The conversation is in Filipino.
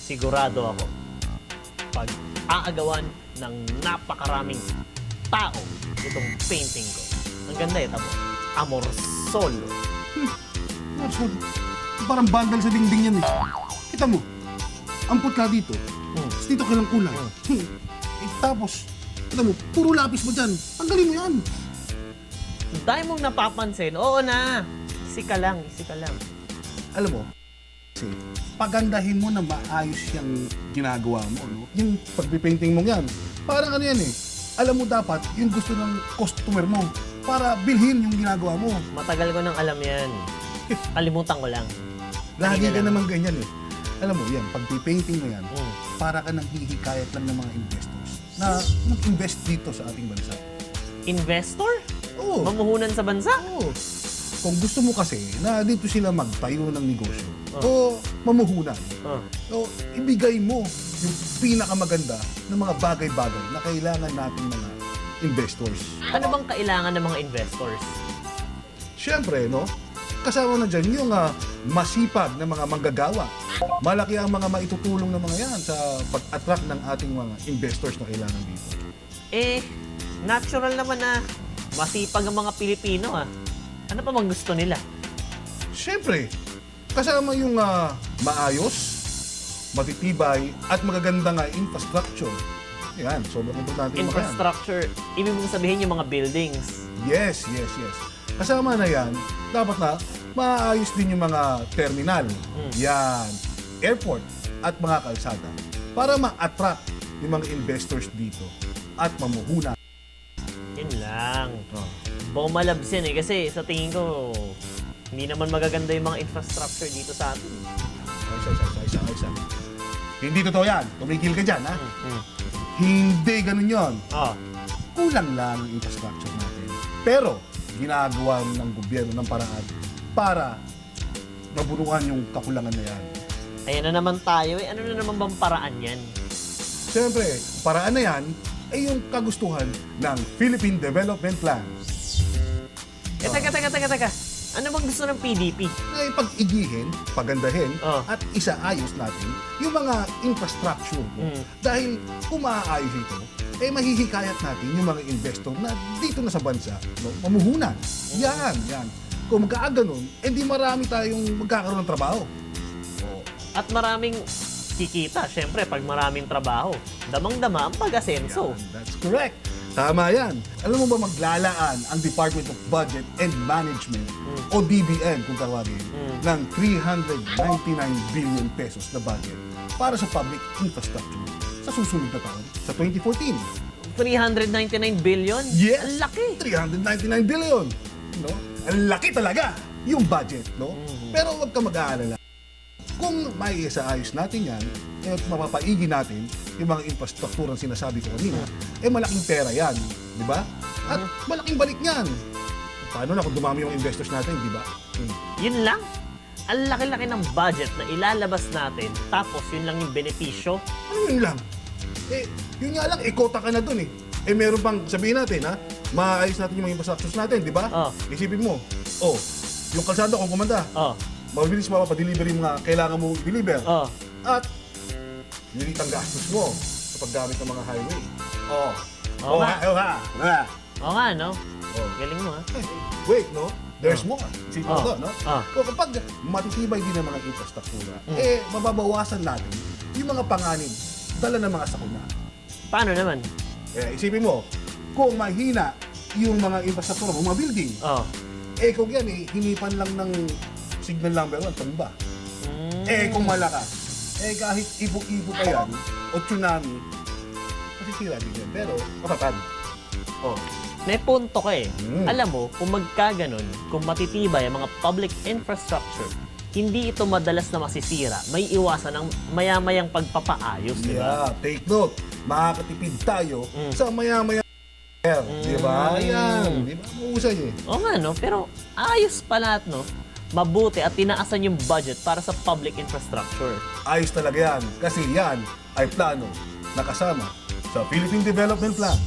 sigurado ako, pag aagawan ng napakaraming tao itong painting ko. Ang ganda eh, tamo. Amor Solo. So, parang bandal sa dingding yan eh. Kita mo, ang putla dito. Tapos dito kailang kulay. Tapos, kita mo, puro lapis mo dyan. Tanggalin mo yan. Dahil mong napapansin, oo na. Easy ka lang, easy ka lang. Alam mo, kasi pagandahin mo na maayos yung ginagawa mo, no? Yung pagpipainting mo yan, parang ano yan eh. Alam mo dapat, yung gusto ng customer mo para bilhin yung ginagawa mo. Matagal ko nang alam yan. Kalimutan ko lang. Lagi Kanina ka lang. naman ganyan eh. Alam mo, yan, pagpipainting mo yan, para ka nang hihikayat lang ng mga investors na mag-invest dito sa ating bansa. Investor? Oo. Mamuhunan sa bansa? Oo. Kung gusto mo kasi na dito sila magtayo ng negosyo o mamuhunan, o ibigay mo yung pinakamaganda ng mga bagay-bagay na kailangan nating mga investors. Ano bang kailangan ng mga investors? Siyempre, no? Kasama na dyan yung masipag na mga manggagawa. Malaki ang mga maitutulong ng mga yan sa pag-attract ng ating mga investors na kailangan dito. Eh, natural naman na masipag ang mga Pilipino ah. Ano pa bang gusto nila? Siyempre, kasama yung maayos, matitibay, at magaganda nga infrastructure. Yan, sobrang importante yung mga yan. Infrastructure, ibig mong sabihin yung mga buildings. Yes. Kasama na yan, dapat na maayos din yung mga terminal, yan, airport, at mga kalsada para ma-attract yung mga investors dito at mamuhunan. Yun lang. Bumalabsin eh kasi sa tingin ko hindi naman magaganda yung mga infrastructure dito sa atin. Ayos. Hindi totoo yan. Tumigil ka dyan, ha? Hindi ganun yon. Kulang lang ang infrastructure natin. Pero, ginagawa ng gobyerno ng paraan para mabunuan yung kakulangan na yan. Ayan na naman tayo eh. Ano na naman bang paraan yan? Siyempre, paraan na yan ay yung kagustuhan ng Philippine Development Plan. Teka. Ano bang gusto ng PDP? Na ipag-igihin, pagandahin, at isaayos natin yung mga infrastructure mo. Dahil kung maaayos ito, eh mahihikayat natin yung mga investor na dito na sa bansa, no, mamuhunan. Yan. Kung magkakaganon, hindi marami tayong magkakaroon ng trabaho. At maraming kikita, syempre, pag maraming trabaho. Damang-dama ang pag-asenso. That's correct. Tama yan. Alam mo ba maglalaan ang Department of Budget and Management o DBM kung tawagin ng 399 billion pesos na budget para sa public infrastructure sa susunod na taon, sa 2014. 399 billion? Yes! Ang laki! 399 billion! No? Ang laki talaga yung budget, no? Pero huwag ka mag-aalala. Kung maisaayos natin yan, at mapapaigi natin yung mga infrastrukturang sinasabi ko kanina, eh malaking pera yan, di ba? At malaking balik niyan. Paano na kung dumami yung investors natin, di ba? Yun lang? Ang laki-laki ng budget na ilalabas natin, tapos yun lang yung benepisyo? Ano yun lang? Eh, yun nga lang, ikota ka na dun eh. Eh, meron pang sabihin natin, ha? Maayos natin yung mga infrastructures natin, di ba? Isipin mo, yung kalsada kung kumanda, mabilis mapapadeliver yung mga kailangan mo i-deliver. At, lilit ang gastos mo sa paggamit ng mga highway. Oo nga, no? Galing mo, ha? Wait, no? There's more. Isipin mo to, no? Ah. Kapag matitibay din ang mga infrastruktura, eh, mababawasan natin yung mga panganib dala ng mga sakuna. Paano naman? Eh, isipin mo, kung mahina yung mga infrastruktura, mga building, eh, kung yan, eh, hinipan lang ng signal number 1, tumba. Eh, kung malakas, eh, kahit ipo-ipo pa yan, o tsunami, masisira din yan. Pero, kapatan. May punto ka eh. Alam mo, kung magkaganon, kung matitibay ang mga public infrastructure, hindi ito madalas na masisira. May iwasan ng maya-mayang pagpapaayos, di ba? Yeah, take note. Makakatipid tayo sa maya-maya. Di ba? Yan. Di ba? Mausay eh. Oo nga, no? Pero ayos pa lahat, no? Mabuti at tinaasan yung budget para sa public infrastructure. Ayos talaga yan. Kasi yan ay plano na kasama sa Philippine Development Plan.